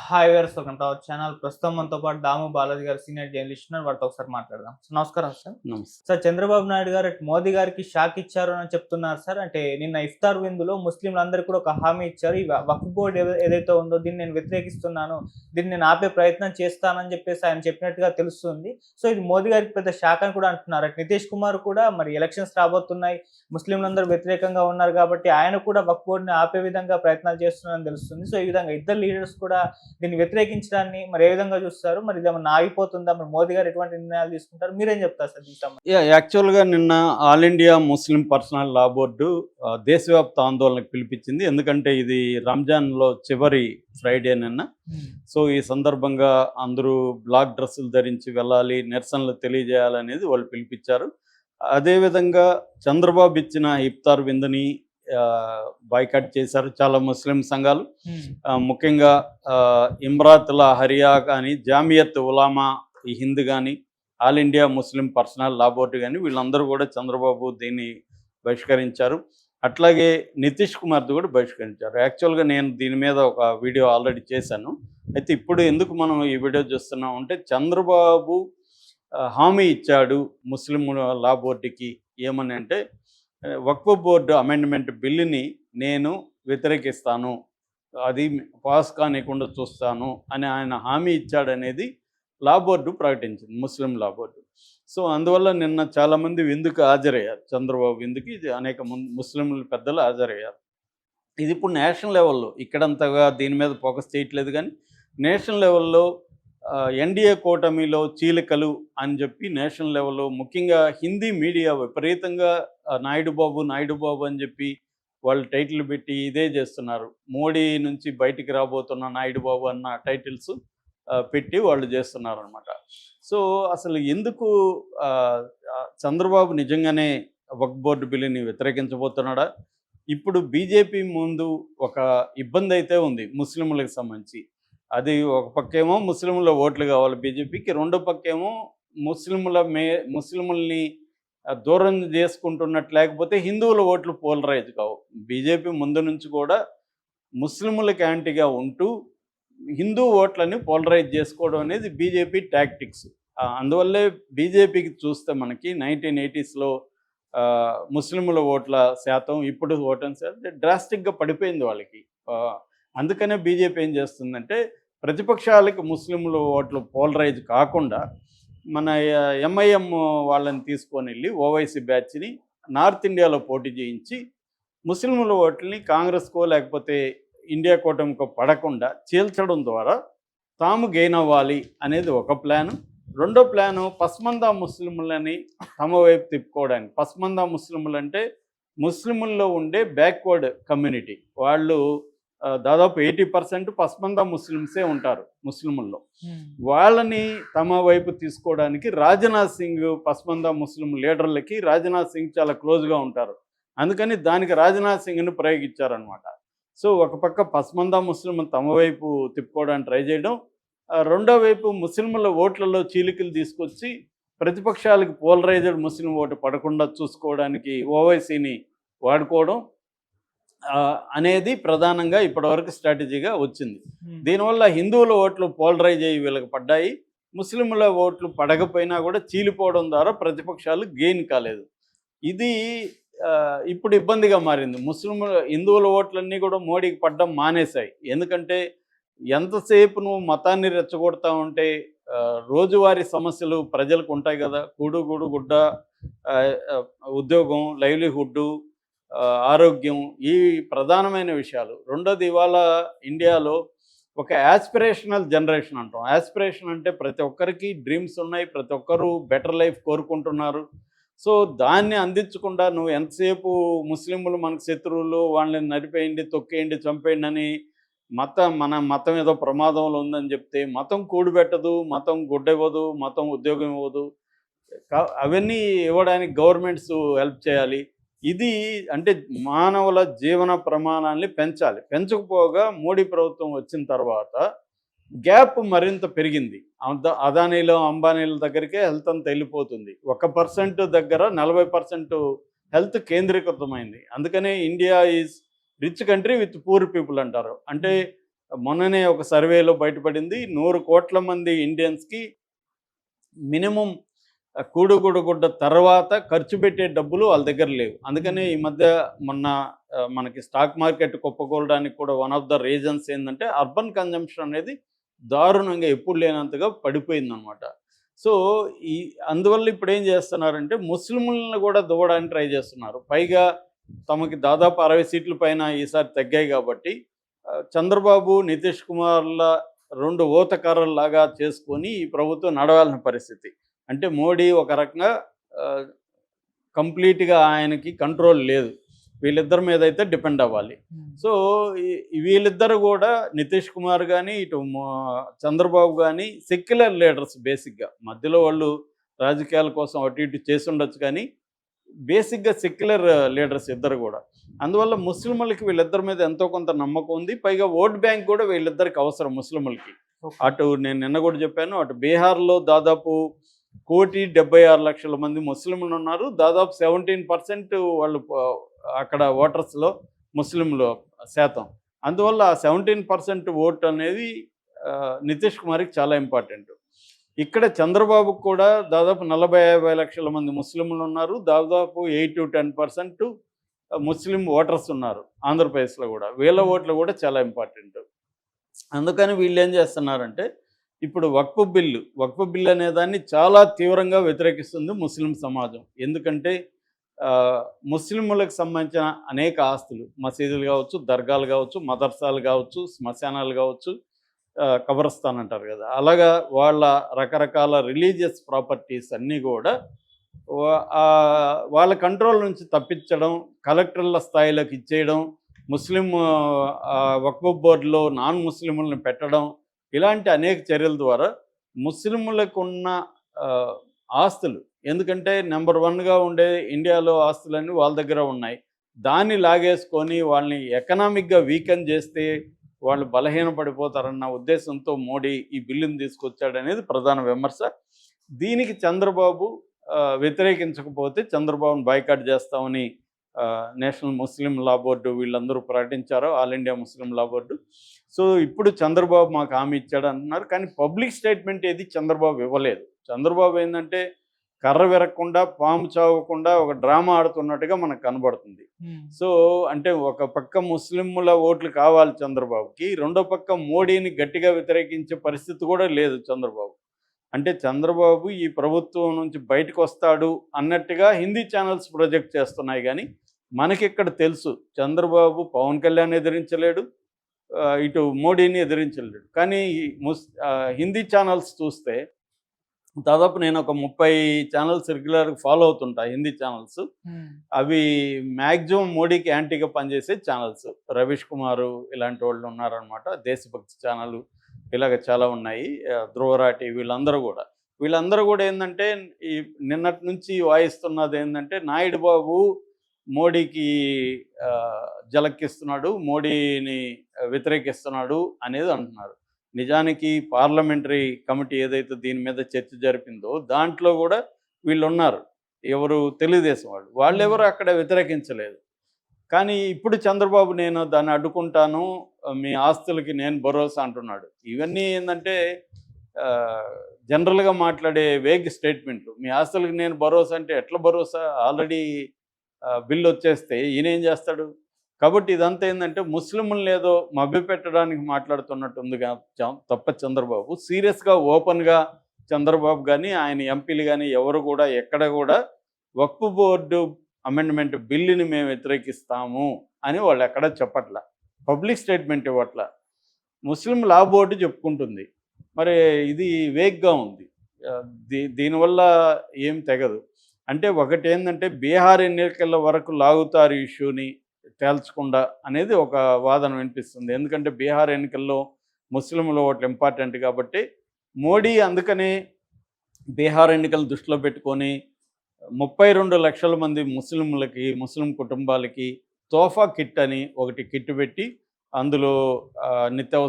Hi viewers, welcome to our channel. ప్రస్తుతం మనతో పాటు దాము బాలాజీ గారు సీనియర్ జర్నలిస్ట్ ఉన్నారు. వారితో ఒకసారి మాట్లాడదాం. నమస్కారం సార్. నమస్తే. సార్, చంద్రబాబు నాయుడు గారు మోదీ గారికి షాక్ ఇచ్చారు అని చెప్తున్నారు సార్. అంటే నిన్న ఇఫ్తార్ విందులో ముస్లింలందరికీ కూడా ఒక హామీ ఇచ్చారు. ఈ వక్ఫ్ బోర్డు ఏదైతే ఉందో దీన్ని నేను వ్యతిరేకిస్తున్నాను, దీన్ని నేను ఆపే ప్రయత్నం చేస్తానని చెప్పేసి ఆయన చెప్పినట్టుగా తెలుస్తుంది. సో ఇది మోదీ గారికి పెద్ద షాక్ అని కూడా అంటున్నారు. నితీష్ కుమార్ కూడా మరి ఎలక్షన్స్ రాబోతున్నాయి, ముస్లింలందరూ వ్యతిరేకంగా ఉన్నారు కాబట్టి ఆయన కూడా వక్ఫ్ బోర్డుని ఆపే విధంగా ప్రయత్నాలు చేస్తున్నారని తెలుస్తుంది. సో ఈ విధంగా ఇద్దరు లీడర్స్ కూడా దీన్ని వ్యతిరేకించడాన్ని మరి ఏ విధంగా చూస్తారు? మరి ఇదేమన్నా ఆగిపోతుందా? మరి మోదీ గారు ఎటువంటి నిర్ణయాలు తీసుకుంటారు? మీరేం చెప్తారు సార్ దీనికి సంబంధించి? యాక్చువల్గా నిన్న ఆల్ ఇండియా ముస్లిం పర్సనల్ లా బోర్డు దేశవ్యాప్త ఆందోళనకు పిలిపించింది. ఎందుకంటే ఇది రంజాన్లో చివరి ఫ్రైడే నిన్న. సో ఈ సందర్భంగా అందరూ బ్లాక్ డ్రెస్సులు ధరించి వెళ్ళాలి, నిరసనలు తెలియజేయాలనేది వాళ్ళు పిలిపించారు. అదేవిధంగా చంద్రబాబు ఇచ్చిన ఇఫ్తార్ విందుని బాయ్కాట్ చేశారు చాలా ముస్లిం సంఘాలు. ముఖ్యంగా ఇమ్రాతుల్ హరియా కానీ, జామియత్ ఉలామా ఈ హింద్ కానీ, ఆల్ ఇండియా ముస్లిం పర్సనల్ లా బోర్డు కానీ వీళ్ళందరూ కూడా చంద్రబాబు దీన్ని బహిష్కరించారు. అట్లాగే నితీష్ కుమార్ది కూడా బహిష్కరించారు. యాక్చువల్గా నేను దీని మీద ఒక వీడియో ఆల్రెడీ చేశాను. అయితే ఇప్పుడు ఎందుకు మనం ఈ వీడియో చూస్తున్నాం అంటే, చంద్రబాబు హామీ ఇచ్చాడు ముస్లిం లా బోర్డుకి. ఏమని అంటే, వక్ఫ్ బోర్డు అమెండ్మెంట్ బిల్లుని నేను వ్యతిరేకిస్తాను, అది పాస్ కానికుండా చూస్తాను అని ఆయన హామీ ఇచ్చాడనేది లా బోర్డు ప్రకటించింది, ముస్లిం లా బోర్డు. సో అందువల్ల నిన్న చాలామంది విందుకు హాజరయ్యారు. చంద్రబాబు విందుకి అనేక ముస్లింలు పెద్దలు హాజరయ్యారు. ఇది ఇప్పుడు నేషనల్ లెవెల్లో, ఇక్కడంతగా దీని మీద ఫోకస్ చేయట్లేదు, కానీ నేషనల్ లెవెల్లో ఎన్డీఏ కూటమిలో చీలికలు అని చెప్పి నేషనల్ లెవెల్లో ముఖ్యంగా హిందీ మీడియా విపరీతంగా నాయుడు బాబు అని చెప్పి వాళ్ళు టైటిల్ పెట్టి ఇదే చేస్తున్నారు. మోడీ నుంచి బయటికి రాబోతున్న నాయుడు బాబు అన్న టైటిల్స్ పెట్టి వాళ్ళు చేస్తున్నారు అనమాట. సో అసలు ఎందుకు చంద్రబాబు నిజంగానే వక్ఫ్ బోర్డు బిల్లుని వ్యతిరేకించబోతున్నాడా? ఇప్పుడు బీజేపీ ముందు ఒక ఇబ్బంది అయితే ఉంది ముస్లింలకు సంబంధించి. అది ఒక పక్కేమో ముస్లింల ఓట్లు కావాలి బీజేపీకి, రెండో పక్కేమో ముస్లింలని దూరం చేసుకుంటున్నట్టు, లేకపోతే హిందువుల ఓట్లు పోలరైజ్ కావు. బీజేపీ ముందు నుంచి కూడా ముస్లింలకు యాంటీగా ఉంటూ హిందూ ఓట్లని పోలరైజ్ చేసుకోవడం అనేది బీజేపీ టాక్టిక్స్. అందువల్లే బీజేపీకి చూస్తే మనకి 1980స్లో ముస్లింల ఓట్ల శాతం, ఇప్పుడు ఓట్ల శాతం డ్రాస్టిక్గా పడిపోయింది వాళ్ళకి. అందుకనే బీజేపీ ఏం చేస్తుందంటే, ప్రతిపక్షాలకు ముస్లింల ఓట్లు పోలరైజ్ కాకుండా మన ఎంఐఎం వాళ్ళని తీసుకొని వెళ్ళి ఓవైసీ బ్యాచ్ని నార్త్ ఇండియాలో పోటీ చేయించి ముస్లింల ఓట్లని కాంగ్రెస్కో లేకపోతే ఇండియా కూటమికో పడకుండా చీల్చడం ద్వారా తాము గెయిన్ అవ్వాలి అనేది ఒక ప్లాను. రెండో ప్లాను పస్మందా ముస్లింలని తమ వైపు తిప్పుకోవడానికి. పస్మందా ముస్లింలు అంటే ముస్లింల్లో ఉండే బ్యాక్వర్డ్ కమ్యూనిటీ. వాళ్ళు దాదాపు 80% పస్మందా ముస్లిమ్సే ఉంటారు ముస్లింల్లో. వాళ్ళని తమ వైపు తీసుకోవడానికి రాజ్నాథ్ సింగ్, పస్మందా ముస్లిం లీడర్లకి రాజ్నాథ్ సింగ్ చాలా క్లోజ్గా ఉంటారు. అందుకని దానికి రాజ్నాథ్ సింగ్ని ప్రయోగించారనమాట. సో ఒక పక్క పస్మందా ముస్లిం తమ వైపు తిప్పుకోవడానికి ట్రై చేయడం, రెండో వైపు ముస్లింల ఓట్లలో చీలికలు తీసుకొచ్చి ప్రతిపక్షాలకు పోలరైజ్డ్ ముస్లిం ఓటు పడకుండా చూసుకోవడానికి ఓవైసీని వాడుకోవడం అనేది ప్రధానంగా ఇప్పటివరకు స్ట్రాటజీగా వచ్చింది. దీనివల్ల హిందువుల ఓట్లు పోలరైజ్ అయ్యి వీళ్ళకి పడ్డాయి, ముస్లింల ఓట్లు పడకపోయినా కూడా చీలిపోవడం ద్వారా ప్రతిపక్షాలు గెయిన్ కాలేదు. ఇది ఇప్పుడు ఇబ్బందిగా మారింది. హిందువుల ఓట్లన్నీ కూడా మోడీకి పడ్డం మానేశాయి. ఎందుకంటే ఎంతసేపు నువ్వు మతాన్ని రెచ్చగొడతా ఉంటే రోజువారీ సమస్యలు ప్రజలకు ఉంటాయి కదా, కూడు గుడ్డ, ఉద్యోగం, లైవ్లీహుడ్, ఆరోగ్యం, ఈ ప్రధానమైన విషయాలు. రెండోది, ఇవాళ ఇండియాలో ఒక యాస్పిరేషనల్ జనరేషన్ అంటాం. యాస్పిరేషన్ అంటే ప్రతి ఒక్కరికి డ్రీమ్స్ ఉన్నాయి, ప్రతి ఒక్కరూ బెటర్ లైఫ్ కోరుకుంటున్నారు. సో దాన్ని అందించకుండా నువ్వు ఎంతసేపు ముస్లింలు మనకు శత్రువులు, వాళ్ళని నడిపేయండి, తొక్కేయండి, చంపేయండి అని మన మతం ఏదో ప్రమాదంలో ఉందని చెప్తే, మతం కూడిపెట్టదు, మతం గుడ్డ ఇవ్వదు, మతం ఉద్యోగం ఇవ్వదు, అవన్నీ ఇవ్వడానికి గవర్నమెంట్స్ హెల్ప్ చేయాలి. ఇది అంటే మానవుల జీవన ప్రమాణాన్ని పెంచాలి. పెంచకపోగా మోడీ ప్రభుత్వం వచ్చిన తర్వాత గ్యాప్ మరింత పెరిగింది. అదానీలో, అంబానీల దగ్గరికే హెల్త్ అంతా వెళ్ళిపోతుంది. 1% దగ్గర 40% హెల్త్ కేంద్రీకృతమైంది. అందుకనే India is rich country with poor people అంటారు. అంటే మొన్ననే ఒక సర్వేలో బయటపడింది 100 కోట్ల మంది ఇండియన్స్కి మినిమం కూడుగుడ్డ తర్వాత ఖర్చు పెట్టే డబ్బులు వాళ్ళ దగ్గర లేవు. అందుకనే ఈ మధ్య మొన్న మనకి స్టాక్ మార్కెట్ కుప్పకూలడానికి కూడా వన్ ఆఫ్ ద రీజన్స్ ఏంటంటే అర్బన్ కన్జంప్షన్ అనేది దారుణంగా ఎప్పుడు లేనంతగా పడిపోయిందనమాట. సో ఈ అందువల్ల ఇప్పుడు ఏం చేస్తున్నారంటే ముస్లింలను కూడా దువ్వడానికి ట్రై చేస్తున్నారు. పైగా తమకి దాదాపు 60 సీట్ల పైన ఈసారి తగ్గాయి కాబట్టి చంద్రబాబు, నితీష్ కుమార్ల 2 ఊతకర్రల్లాగా చేసుకొని ఈ ప్రభుత్వం నడవాల్సిన పరిస్థితి. అంటే మోడీ ఒక రకంగా కంప్లీట్గా ఆయనకి కంట్రోల్ లేదు. వీళ్ళిద్దరి మీద అయితే డిపెండ్ అవ్వాలి. సో వీళ్ళిద్దరు కూడా నితీష్ కుమార్ కానీ ఇటు చంద్రబాబు కానీ సెక్యులర్ లీడర్స్. బేసిక్గా మధ్యలో వాళ్ళు రాజకీయాల కోసం అటు ఇటు చేసి ఉండొచ్చు, కానీ బేసిక్గా సెక్యులర్ లీడర్స్ ఇద్దరు కూడా. అందువల్ల ముస్లింలకి వీళ్ళిద్దరి మీద ఎంతో కొంత నమ్మకం ఉంది. పైగా ఓట్ బ్యాంక్ కూడా వీళ్ళిద్దరికి అవసరం ముస్లింలకి. అటు నేను నిన్న కూడా చెప్పాను, అటు బీహార్లో దాదాపు 1,76,00,000 మంది ముస్లింలు ఉన్నారు. దాదాపు 17% వాళ్ళు అక్కడ ఓటర్స్లో ముస్లింలు శాతం. అందువల్ల ఆ 17% ఓట్ అనేది నితీష్ కుమార్కి చాలా ఇంపార్టెంట్. ఇక్కడ చంద్రబాబుకు కూడా దాదాపు 40-50 లక్షల మంది ముస్లింలు ఉన్నారు. దాదాపు 8-10% ముస్లిం ఓటర్స్ ఉన్నారు ఆంధ్రప్రదేశ్లో కూడా. వీళ్ళ ఓట్లు కూడా చాలా ఇంపార్టెంట్. అందుకని వీళ్ళు ఏం చేస్తున్నారంటే ఇప్పుడు వక్ఫ్ బిల్లు అనే దాన్ని చాలా తీవ్రంగా వ్యతిరేకిస్తుంది ముస్లిం సమాజం. ఎందుకంటే ముస్లింలకు సంబంధించిన అనేక ఆస్తులు, మసీదులు కావచ్చు, దర్గాలు కావచ్చు, మదర్సాలు కావచ్చు, శ్మశానాలు కావచ్చు, కబరస్థాన్ అంటారు కదా, అలాగా వాళ్ళ రకరకాల రిలీజియస్ ప్రాపర్టీస్ అన్నీ కూడా వాళ్ళ కంట్రోల్ నుంచి తప్పించడం, కలెక్టర్ల స్థాయిలోకి ఇచ్చేయడం, ముస్లిం వక్ఫ్ బోర్డులో నాన్ ముస్లింలను పెట్టడం, ఇలాంటి అనేక చర్యల ద్వారా ముస్లింలకు ఉన్న ఆస్తులు, ఎందుకంటే నెంబర్ 1గా ఉండే ఇండియాలో ఆస్తులన్నీ వాళ్ళ దగ్గర ఉన్నాయి, దాన్ని లాగేసుకొని వాళ్ళని ఎకనామిక్గా వీకెన్ చేస్తే వాళ్ళు బలహీనపడిపోతారన్న ఉద్దేశంతో మోడీ ఈ బిల్లును తీసుకొచ్చాడనేది ప్రధాన విమర్శ. దీనికి చంద్రబాబు వ్యతిరేకించకపోతే చంద్రబాబును బాయ్కాట్ చేస్తామని నేషనల్ ముస్లిం లా బోర్డు వీళ్ళందరూ ప్రకటించారు, ఆల్ ఇండియా ముస్లిం లా బోర్డు. సో ఇప్పుడు చంద్రబాబు మాకు హామీ ఇచ్చాడు అంటున్నారు, కానీ పబ్లిక్ స్టేట్మెంట్ ఏది చంద్రబాబు ఇవ్వలేదు. చంద్రబాబు ఏంటంటే కర్ర విరగకుండా, పాము చావకుండా ఒక డ్రామా ఆడుతున్నట్టుగా మనకు కనబడుతుంది. సో అంటే ఒక పక్క ముస్లింల ఓట్లు కావాలి చంద్రబాబుకి, రెండో పక్క మోడీని గట్టిగా వ్యతిరేకించే పరిస్థితి కూడా లేదు చంద్రబాబు. అంటే చంద్రబాబు ఈ ప్రభుత్వం నుంచి బయటకు వస్తాడు అన్నట్టుగా హిందీ ఛానల్స్ ప్రొజెక్ట్ చేస్తున్నాయి, కానీ మనకిక్కడ తెలుసు చంద్రబాబు పవన్ కళ్యాణ్ ఎదిరించలేడు, ఇటు మోడీని ఎదిరించలేడు. కానీ హిందీ ఛానల్స్ చూస్తే దాదాపు నేను ఒక 30 ఛానల్స్ రెగ్యులర్గా ఫాలో అవుతుంటా హిందీ ఛానల్స్. అవి మ్యాక్సిమం మోడీకి యాంటీగా పనిచేసే ఛానల్స్. రవీష్ కుమారు ఇలాంటి వాళ్ళు ఉన్నారనమాట, దేశభక్తి ఛానల్ ఇలాగ చాలా ఉన్నాయి, ధ్రువరాటి, వీళ్ళందరూ కూడా ఏంటంటే ఈ నిన్నటి నుంచి వాయిస్తున్నది ఏంటంటే నాయుడు బాబు మోడీకి జలక్కిస్తున్నాడు, మోడీని వ్యతిరేకిస్తున్నాడు అనేది అంటున్నారు. నిజానికి పార్లమెంటరీ కమిటీ ఏదైతే దీని మీద చర్చ జరిపిందో దాంట్లో కూడా వీళ్ళు ఉన్నారు, ఎవరు తెలుగుదేశం వాళ్ళెవరు అక్కడ వ్యతిరేకించలేదు. కానీ ఇప్పుడు చంద్రబాబు నేను దాన్ని అడ్డుకుంటాను, మీ ఆస్తులకి నేను భరోసా అంటున్నాడు. ఇవన్నీ ఏంటంటే జనరల్గా మాట్లాడే వేగ్ స్టేట్మెంట్లు. మీ ఆస్తులకి నేను భరోసా అంటే ఎట్లా భరోసా? ఆల్రెడీ బిల్లు వచ్చేస్తే ఈయన ఏం చేస్తాడు? కాబట్టి ఇదంతా ఏంటంటే ముస్లింలను ఏదో మభ్యపెట్టడానికి మాట్లాడుతున్నట్టుందిగా తప్ప చంద్రబాబు సీరియస్గా ఓపెన్గా చంద్రబాబు కానీ ఆయన ఎంపీలు కానీ ఎవరు కూడా ఎక్కడ కూడా వక్ఫ్ బోర్డు అమెండ్మెంట్ బిల్లుని మేము వ్యతిరేకిస్తాము అని వాళ్ళు ఎక్కడ చెప్పట్ల, పబ్లిక్ స్టేట్మెంట్ ఇవ్వట్ల. ముస్లిం లా బోర్డు చెప్పుకుంటుంది, మరి ఇది వేగ్గా ఉంది. దీనివల్ల ఏం తెగదు. అంటే ఒకటి ఏంటంటే బీహార్ ఎన్నికల వరకు లాగుతారు ఇష్యూని తేల్చకుండా అనేది ఒక వాదన వినిపిస్తుంది. ఎందుకంటే బీహార్ ఎన్నికల్లో ముస్లింల ఓట్లు ఇంపార్టెంట్ కాబట్టి మోడీ అందుకనే బీహార్ ఎన్నికలు దృష్టిలో పెట్టుకొని 32 లక్షల మంది ముస్లిం కుటుంబాలకి తోఫా కిట్ అని ఒకటి కిట్ పెట్టి అందులో నిత్యావసర